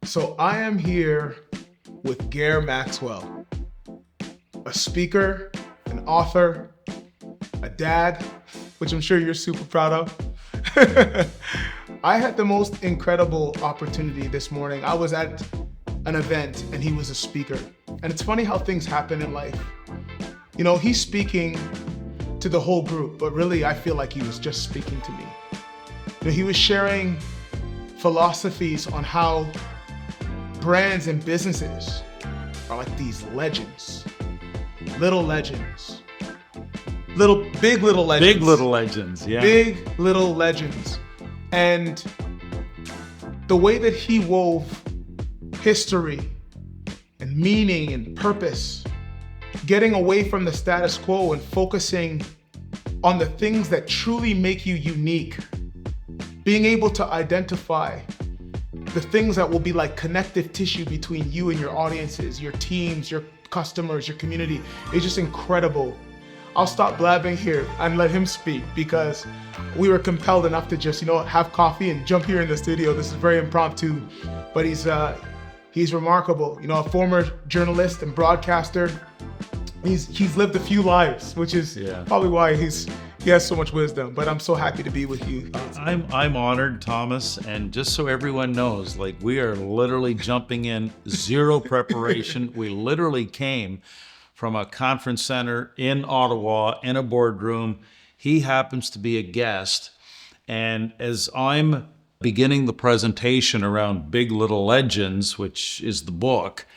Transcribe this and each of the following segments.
So I am here with Gair Maxwell, a speaker, an author, a dad, which I'm sure you're super proud of. I had the most incredible opportunity this morning. I was at an event and he was a speaker. And it's funny how things happen in life. You know, he's speaking to the whole group, but really I feel like he was just speaking to me. You know, he was sharing philosophies on how brands and businesses are like these legends, little legends, big little legends. Big little legends, yeah. Big little legends. And the way that he wove history and meaning and purpose, getting away from the status quo and focusing on the things that truly make you unique, being able to identify the things that will be like connective tissue between you and your audiences, your teams, your customers, your community, is just incredible. I'll stop blabbing here and let him speak because we were compelled enough to just, have coffee and jump here in the studio. This is very impromptu, but he's remarkable. A former journalist and broadcaster. He's lived a few lives, which is probably why he has so much wisdom. But I'm so happy to be with you. I'm honored, Thomas, and just so everyone knows, we are literally jumping in, zero preparation. We literally came from a conference center in Ottawa in a boardroom. He happens to be a guest, and as I'm beginning the presentation around Big Little Legends, which is the book,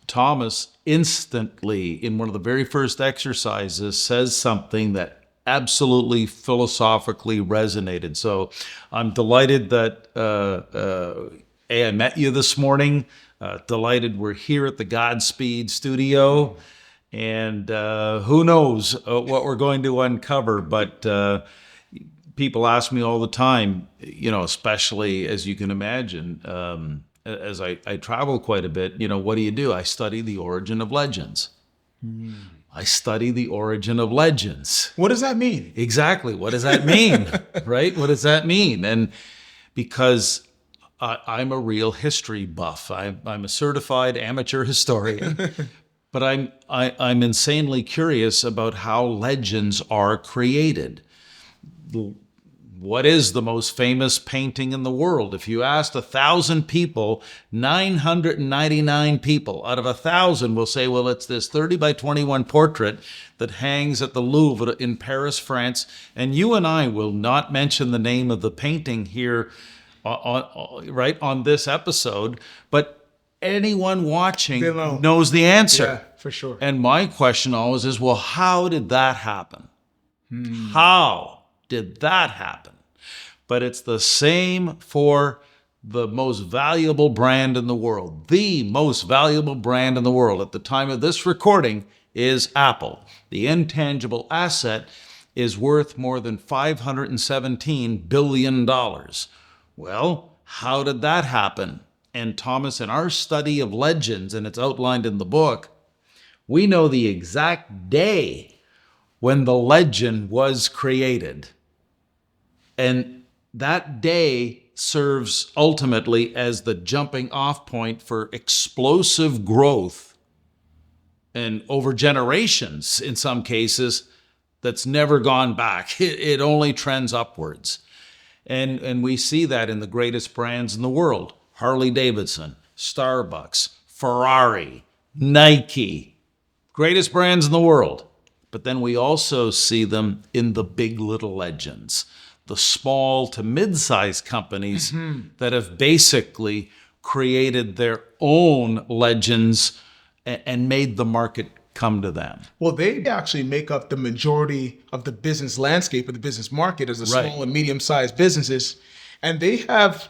Thomas instantly, in one of the very first exercises, says something that absolutely philosophically resonated. So I'm delighted that I met you this morning. Delighted we're here at the Godzspeed studio. And who knows what we're going to uncover. But people ask me all the time, especially as you can imagine, as I travel quite a bit, what do? I study the origin of legends. I study the origin of legends. What does that mean? Exactly. What does that mean? Right? What does that mean? And because I'm a real history buff. I'm a certified amateur historian, but I'm insanely curious about how legends are created. What is the most famous painting in the world? If you asked 1,000 people, 999 people out of 1,000 will say, well, it's this 30 by 21 portrait that hangs at the Louvre in Paris, France. And you and I will not mention the name of the painting here on this episode, but anyone watching knows the answer. Yeah, for sure. And my question always is, well, how did that happen? How did that happen? But it's the same for the most valuable brand in the world. The most valuable brand in the world at the time of this recording is Apple. The intangible asset is worth more than $517 billion. Well, how did that happen? And Thomas, in our study of legends, and it's outlined in the book, we know the exact day when the legend was created. And that day serves ultimately as the jumping off point for explosive growth, and over generations, in some cases, that's never gone back. It only trends upwards. And we see that in the greatest brands in the world: Harley Davidson, Starbucks, Ferrari, Nike, greatest brands in the world. But then we also see them in the big little legends, the small to mid-sized companies that have basically created their own legends and made the market come to them. Well, they actually make up the majority of the business landscape of the business market as the small and medium-sized businesses. And they have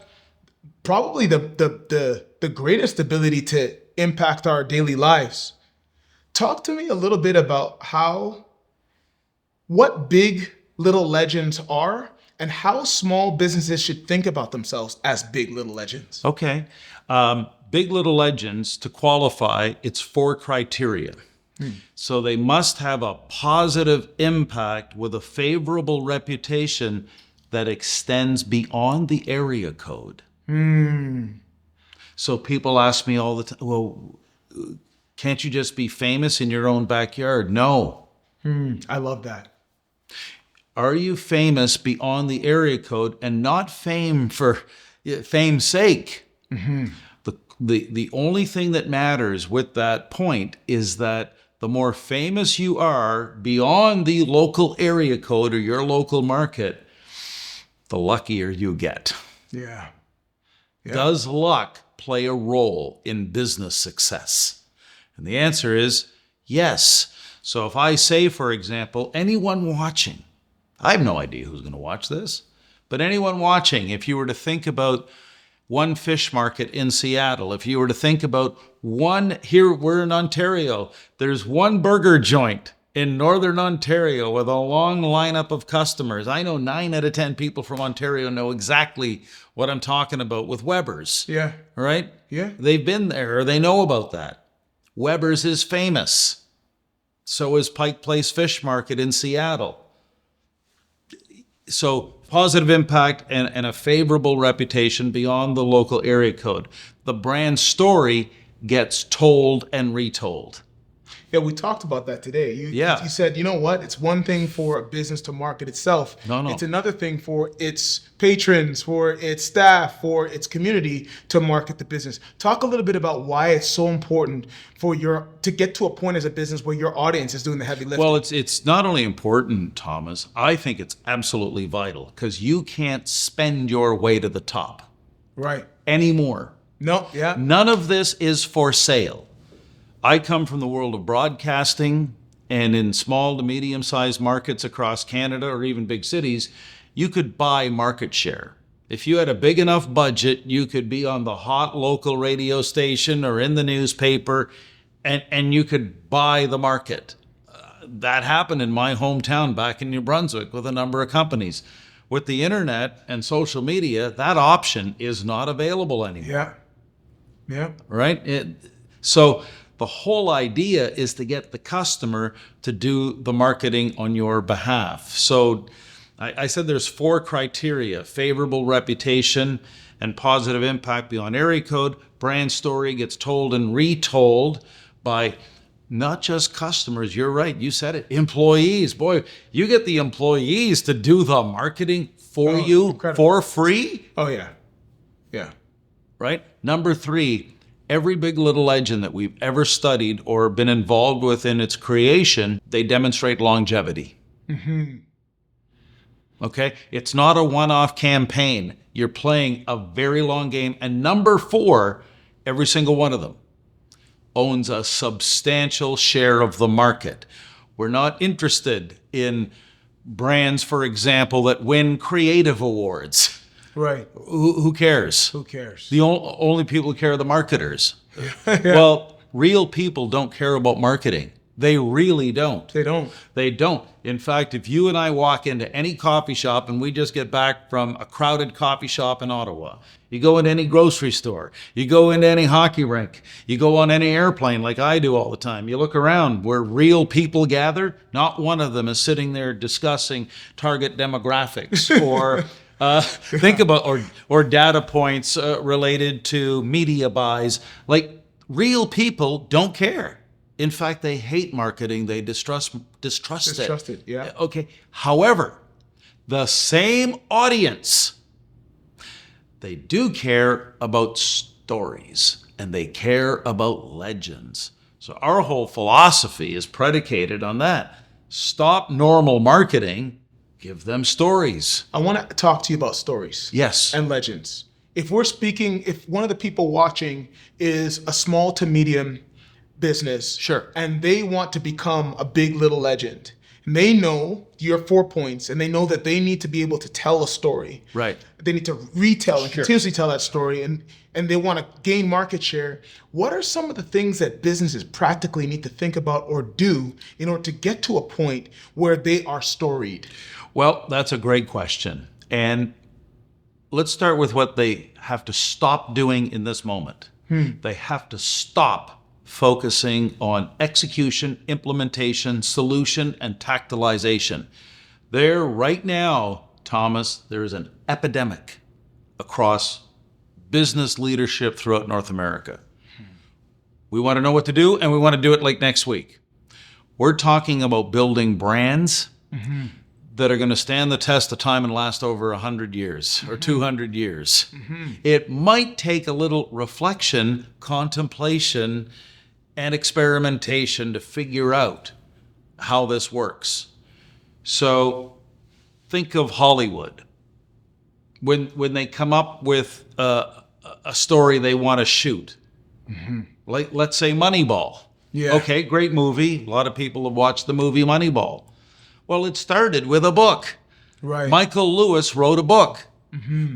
probably the greatest ability to impact our daily lives. Talk to me a little bit about what big little legends are and how small businesses should think about themselves as big little legends. Okay. Big little legends, to qualify, it's 4 criteria. So they must have a positive impact with a favorable reputation that extends beyond the area code. So people ask me all the time, well, can't you just be famous in your own backyard? No. I love that. Are you famous beyond the area code, and not fame for fame's sake? The only thing that matters with that point is that the more famous you are beyond the local area code or your local market, the luckier you get. Yeah. Does luck play a role in business success? And the answer is yes. So if I say, for example, anyone watching, I have no idea who's going to watch this, but anyone watching, if you were to think about one fish market in Seattle, if you were to think about here we're in Ontario, there's one burger joint in Northern Ontario with a long lineup of customers. I know 9 out of 10 people from Ontario know exactly what I'm talking about with Weber's. Yeah. Right? Yeah. They've been there, or they know about that. Weber's is famous. So is Pike Place Fish Market in Seattle. So positive impact and a favorable reputation beyond the local area code. The brand story gets told and retold. Yeah, we talked about that today. You said, you know what? It's one thing for a business to market itself. No. It's another thing for its patrons, for its staff, for its community to market the business. Talk a little bit about why it's so important to get to a point as a business where your audience is doing the heavy lifting. Well, it's not only important, Thomas. I think it's absolutely vital, because you can't spend your way to the top. Right. Anymore. No, yeah. None of this is for sale. I come from the world of broadcasting, and in small to medium-sized markets across Canada or even big cities, you could buy market share. If you had a big enough budget, you could be on the hot local radio station or in the newspaper, and you could buy the market. That happened in my hometown back in New Brunswick with a number of companies. With the internet and social media, that option is not available anymore. Yeah. Right? So the whole idea is to get the customer to do the marketing on your behalf. So I said there's 4 criteria: favorable reputation and positive impact beyond area code. Brand story gets told and retold by not just customers. You're right. You said it. Employees. Boy, you get the employees to do the marketing for you incredible. For free. Oh, yeah. Yeah. Right? Number 3, every big little legend that we've ever studied or been involved with in its creation, they demonstrate longevity. Okay? It's not a one-off campaign. You're playing a very long game. And number 4, every single one of them owns a substantial share of the market. We're not interested in brands, for example, that win creative awards. Right. Who cares? Who cares? The only people who care are the marketers. Well, real people don't care about marketing. They really don't. They don't. They don't. In fact, if you and I walk into any coffee shop, and we just get back from a crowded coffee shop in Ottawa, you go into any grocery store, you go into any hockey rink, you go on any airplane like I do all the time, you look around where real people gather, not one of them is sitting there discussing target demographics or think about or data points related to media buys. Like, real people don't care. In fact, they hate marketing. They distrust it. Yeah. Okay. However, the same audience, they do care about stories, and they care about legends. So our whole philosophy is predicated on that. Stop normal marketing. Give them stories. I want to talk to you about stories. Yes. And legends. If one of the people watching is a small to medium business, sure, and they want to become a big little legend, and they know your 4 points, and they know that they need to be able to tell a story. Right. They need to retell and continuously tell that story, and they want to gain market share. What are some of the things that businesses practically need to think about or do in order to get to a point where they are storied? Well, that's a great question. And let's start with what they have to stop doing in this moment. They have to stop focusing on execution, implementation, solution, and tactilization. There, right now, Thomas, there is an epidemic across business leadership throughout North America. We want to know what to do, and we want to do it like next week. We're talking about building brands that are going to stand the test of time and last over 100 years or 200 years. It might take a little reflection, contemplation, and experimentation to figure out how this works. So think of Hollywood. When they come up with a story they want to shoot, like let's say Moneyball. Yeah. Okay, great movie. A lot of people have watched the movie Moneyball. Well, it started with a book. Right. Michael Lewis wrote a book.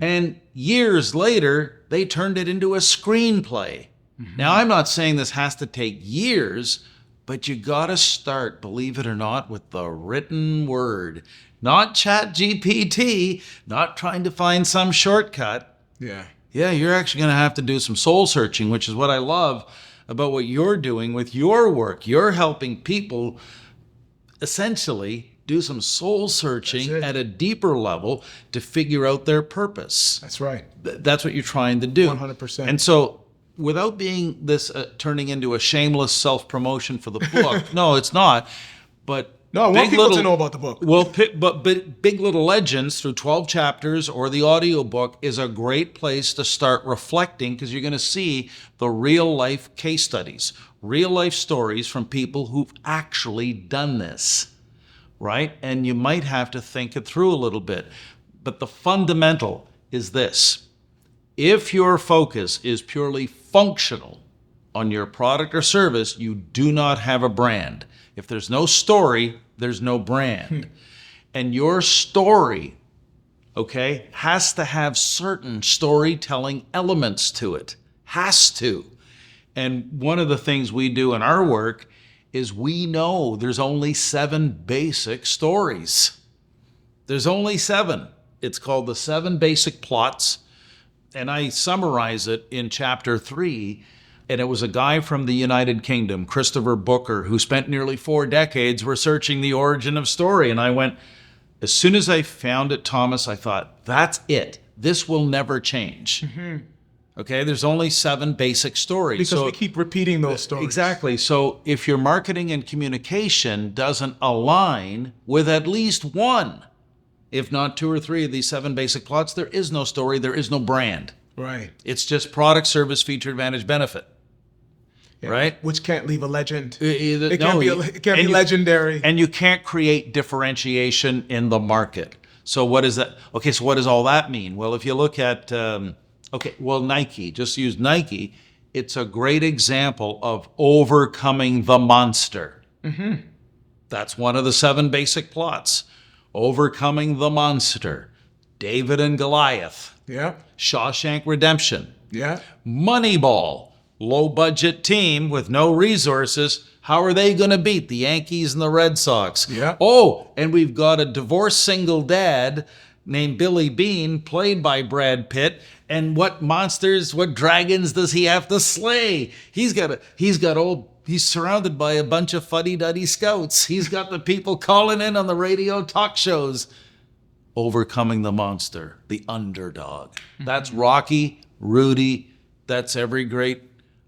And years later, they turned it into a screenplay. Now, I'm not saying this has to take years, but you got to start, believe it or not, with the written word. Not ChatGPT, not trying to find some shortcut. Yeah. Yeah, you're actually going to have to do some soul searching, which is what I love about what you're doing with your work. You're helping people essentially do some soul searching at a deeper level to figure out their purpose. That's right. That's what you're trying to do. 100%. And so without being this turning into a shameless self-promotion for the book, no, it's not. But no, I want people to know about the book. Well, but Big Little Legends through 12 chapters or the audiobook is a great place to start reflecting, because you're going to see the real life case studies, real life stories from people who've actually done this, right? And you might have to think it through a little bit. But the fundamental is this. If your focus is purely functional on your product or service, you do not have a brand. If there's no story, there's no brand. And your story, okay, has to have certain storytelling elements to it. Has to. And one of the things we do in our work is we know there's only 7 basic stories. There's only 7. It's called the 7 basic plots. And I summarize it in chapter 3. And it was a guy from the United Kingdom, Christopher Booker, who spent nearly 4 decades researching the origin of story. And I went, as soon as I found it, Thomas, I thought, that's it. This will never change. Okay, there's only 7 basic stories. Because we keep repeating those stories. Exactly. So if your marketing and communication doesn't align with at least one, if not 2 or 3 of these 7 basic plots, there is no story, there is no brand. Right. It's just product, service, feature, advantage, benefit. Yeah. Right? Which can't leave a legend. It can't be legendary. And you can't create differentiation in the market. So what is that? Okay, so what does all that mean? Well, if you look at, Nike, just use Nike. It's a great example of overcoming the monster. That's one of the 7 basic plots. Overcoming the monster. David and Goliath. Yeah. Shawshank Redemption. Yeah. Moneyball. Low budget team with no resources. How are they going to beat the Yankees and the Red Sox? Yeah. Oh, and we've got a divorced single dad named Billy Bean, played by Brad Pitt. And what monsters, what dragons does he have to slay? He's surrounded by a bunch of fuddy-duddy scouts. He's got the people calling in on the radio talk shows. Overcoming the monster, the underdog. That's Rocky, Rudy. That's every great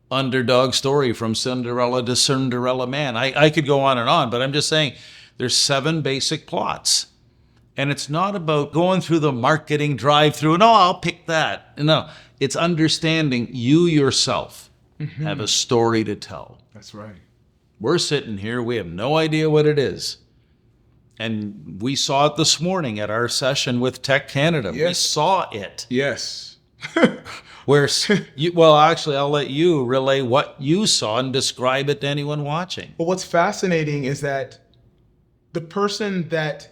underdog story from Cinderella to Cinderella Man. I could go on, but I'm just saying there's 7 basic plots. And it's not about going through the marketing drive-through. No, I'll pick that. No, it's understanding you yourself have a story to tell. That's right. We're sitting here. We have no idea what it is. And we saw it this morning at our session with Tech Canada. Yes. We saw it. Yes. Actually, I'll let you relay what you saw and describe it to anyone watching. Well, what's fascinating is that the person that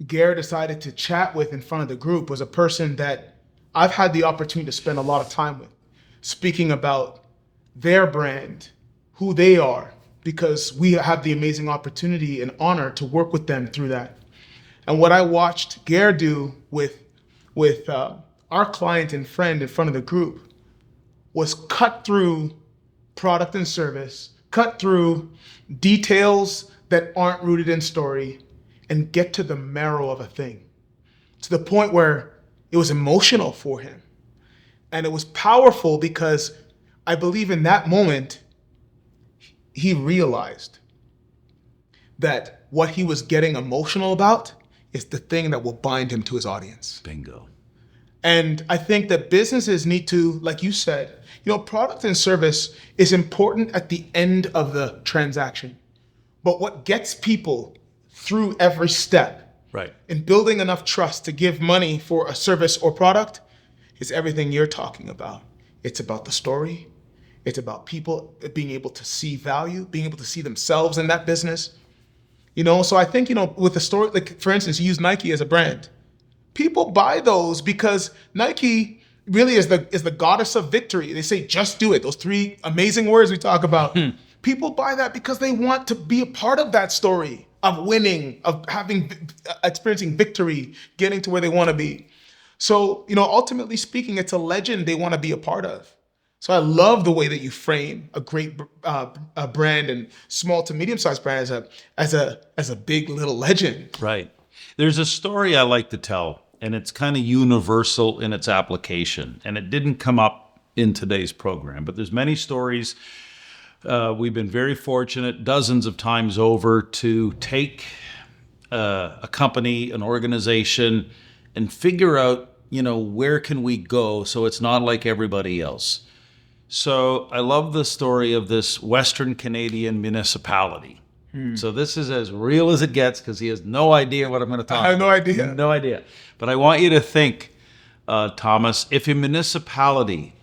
Gair decided to chat with in front of the group was a person that I've had the opportunity to spend a lot of time with, speaking about their brand, who they are, because we have the amazing opportunity and honor to work with them through that. And what I watched Gair do with our client and friend in front of the group was cut through product and service, cut through details that aren't rooted in story, and get to the marrow of a thing, to the point where it was emotional for him. And it was powerful because I believe in that moment, he realized that what he was getting emotional about is the thing that will bind him to his audience. Bingo. And I think that businesses need to, like you said, product and service is important at the end of the transaction. But what gets people through every step Right. in building enough trust to give money for a service or product is everything you're talking about. It's about the story. It's about people being able to see value, being able to see themselves in that business. So I think, with the story, like for instance, you use Nike as a brand. People buy those because Nike really is the goddess of victory. They say, just do it. Those 3 amazing words we talk about. People buy that because they want to be a part of that story of winning, of experiencing victory, getting to where they want to be. So, ultimately speaking, it's a legend they want to be a part of. So I love the way that you frame a great brand and small to medium-sized brand as a big little legend. Right. There's a story I like to tell, and it's kind of universal in its application. And it didn't come up in today's program, but there's many stories. We've been very fortunate dozens of times over to take a company, an organization, and figure out, where can we go so it's not like everybody else. So I love the story of this Western Canadian municipality. So this is as real as it gets because he has no idea what I'm going to talk about. I have no idea. No idea. But I want you to think, Thomas, if a municipality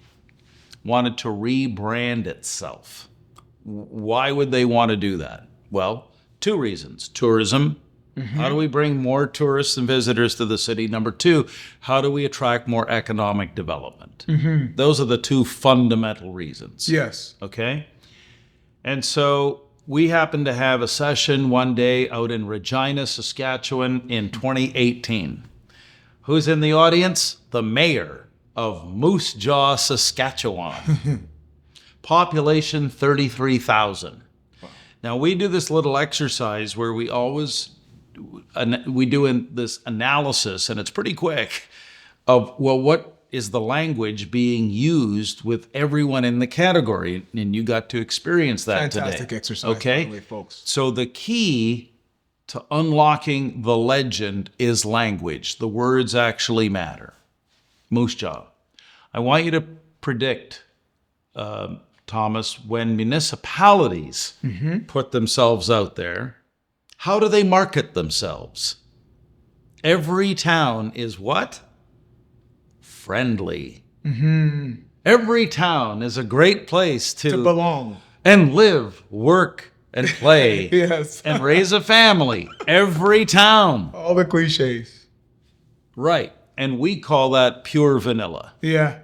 wanted to rebrand itself, why would they want to do that? Well, 2 reasons. Tourism. How do we bring more tourists and visitors to the city? Number 2, how do we attract more economic development? Those are the 2 fundamental reasons. Yes. Okay? And so we happened to have a session one day out in Regina, Saskatchewan in 2018. Who's in the audience? The mayor of Moose Jaw, Saskatchewan. Population 33,000. Wow. Now we do this little exercise where we do this analysis, and it's pretty quick, of, what is the language being used with everyone in the category? And you got to experience that Fantastic today. Fantastic exercise, okay? by the way, folks. So the key to unlocking the legend is language. The words actually matter. Moose Jaw. I want you to predict, Thomas, when municipalities put themselves out there, how do they market themselves? Every town is what? Friendly. Every town is a great place to belong and live, work, and play. Yes. And raise a family. Every town. All the cliches. Right. And we call that pure vanilla. Yeah.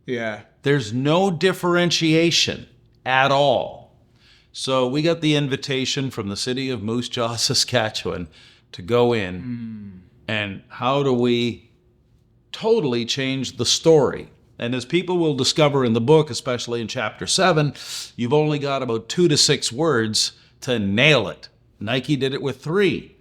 Yeah. There's no differentiation at all. So we got the invitation from the city of Moose Jaw, Saskatchewan to go in. And how do we totally change the story? And as people will discover in the book, especially in chapter 7, you've only got about 2 to 6 words to nail it. Nike did it with 3.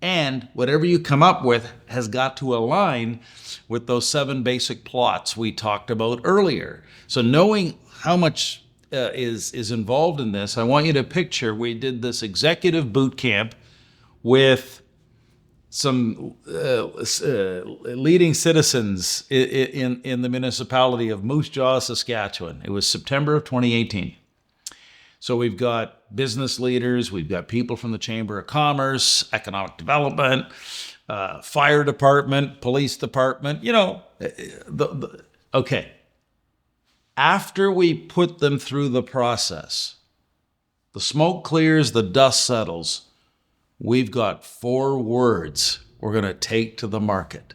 And whatever you come up with has got to align with those 7 basic plots we talked about earlier. So knowing how much is involved in this, I want you to picture we did this executive boot camp with some leading citizens in the municipality of Moose Jaw, Saskatchewan. It was September of 2018. So we've got business leaders, we've got people from the Chamber of Commerce, economic development, fire department, police department, okay. After we put them through the process, the smoke clears, the dust settles, we've got 4 words we're going to take to the market.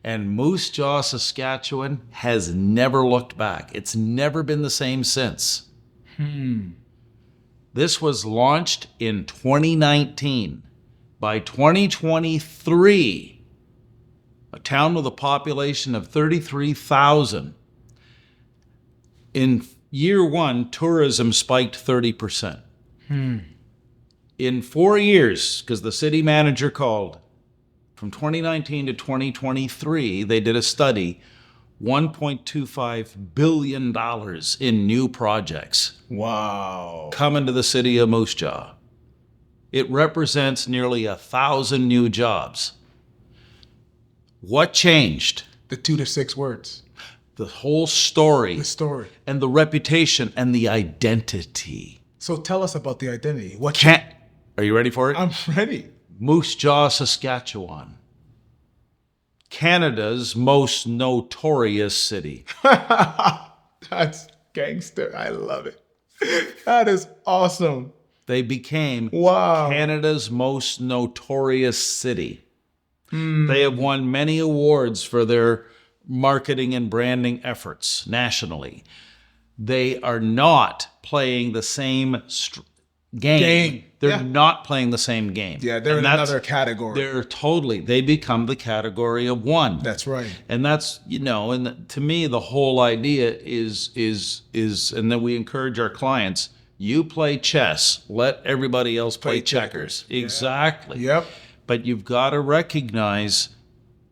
And Moose Jaw, Saskatchewan has never looked back. It's never been the same since. This was launched in 2019. By 2023, a town with a population of 33,000, in year 1, tourism spiked 30%. In 4 years, because the city manager called, from 2019 to 2023, they did a study, $1.25 billion in new projects Wow. coming to the city of Moose Jaw. It represents nearly 1,000 new jobs. What changed? The 2 to 6 words. The whole story. The story. And the reputation and the identity. So tell us about the identity. Are you ready for it? I'm ready. Moose Jaw, Saskatchewan. Canada's most notorious city. That's gangster. I love it. That is awesome. They became Wow. Canada's most notorious city. They have won many awards for their marketing and branding efforts nationally. They are not playing the same game. They're not playing the same game. Yeah, they're in another category. They become the category of one. That's right. And that's, and to me, the whole idea is, and then we encourage our clients, you play chess, let everybody else play checkers. Exactly. Yep. But you've got to recognize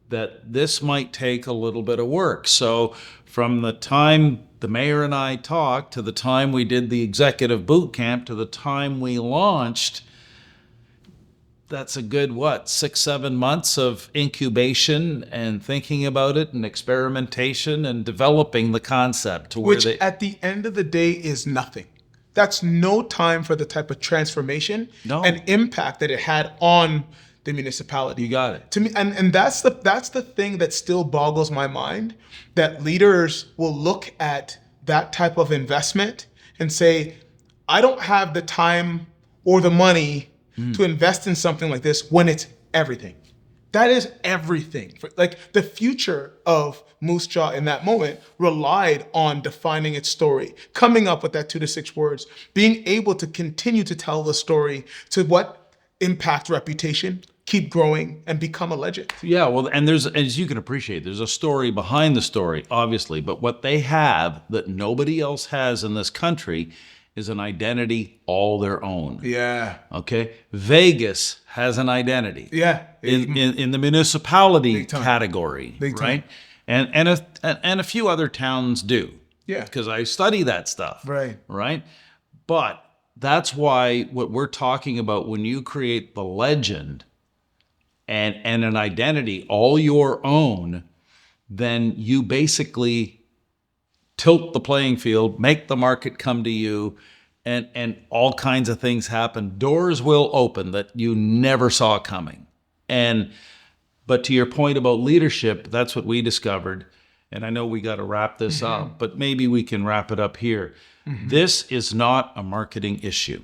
that this might take a little bit of work. So from the time the mayor and I talked to the time we did the executive boot camp to the time we launched, that's a good, 6-7 months of incubation and thinking about it and experimentation and developing the concept to Which at the end of the day is nothing. That's no time for the type of transformation and impact that it had on the municipality. You got it. To me, and that's the thing that still boggles my mind, that leaders will look at that type of investment and say, I don't have the time or the money to invest in something like this when it's everything. That is everything. Like the future of Moose Jaw in that moment relied on defining its story, coming up with that 2 to 6 words, being able to continue to tell the story to impact reputation, keep growing, and become a legend. Yeah, well, and there's, as you can appreciate, there's a story behind the story, obviously, but what they have that nobody else has in this country is an identity all their own. Yeah. Okay? Vegas has an identity. Yeah. In the municipality category, Big right? time. And a few other towns do. Yeah. Because I study that stuff. Right? But that's why what we're talking about when you create the legend and an identity all your own, then you basically tilt the playing field, make the market come to you, and all kinds of things happen. Doors will open that you never saw coming. But to your point about leadership, that's what we discovered. And I know we got to wrap this up, but maybe we can wrap it up here. This is not a marketing issue.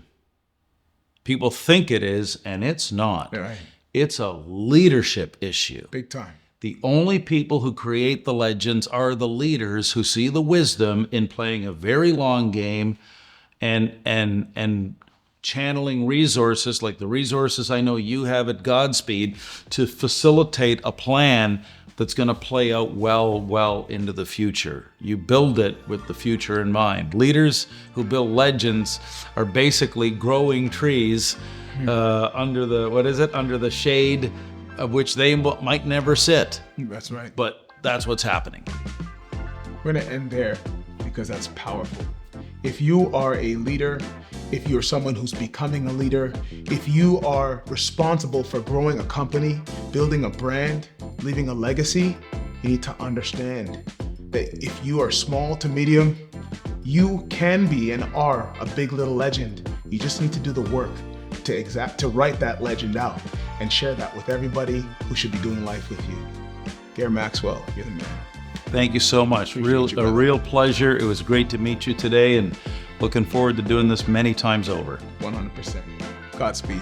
People think it is, and it's not. Right. It's a leadership issue. Big time. The only people who create the legends are the leaders who see the wisdom in playing a very long game and channeling resources like the resources I know you have at Godspeed to facilitate a plan that's going to play out well into the future. You build it with the future in mind. Leaders who build legends are basically growing trees under the shade of which they might never sit. That's right. But that's what's happening. We're going to end there because that's powerful. If you are a leader, if you're someone who's becoming a leader, if you are responsible for growing a company, building a brand, leaving a legacy, you need to understand that if you are small to medium, you can be and are a big little legend. You just need to do the work to write that legend out and share that with everybody who should be doing life with you. Gair Maxwell, you're the man. Thank you so much. A real pleasure. It was great to meet you today and looking forward to doing this many times over. 100%. Godspeed.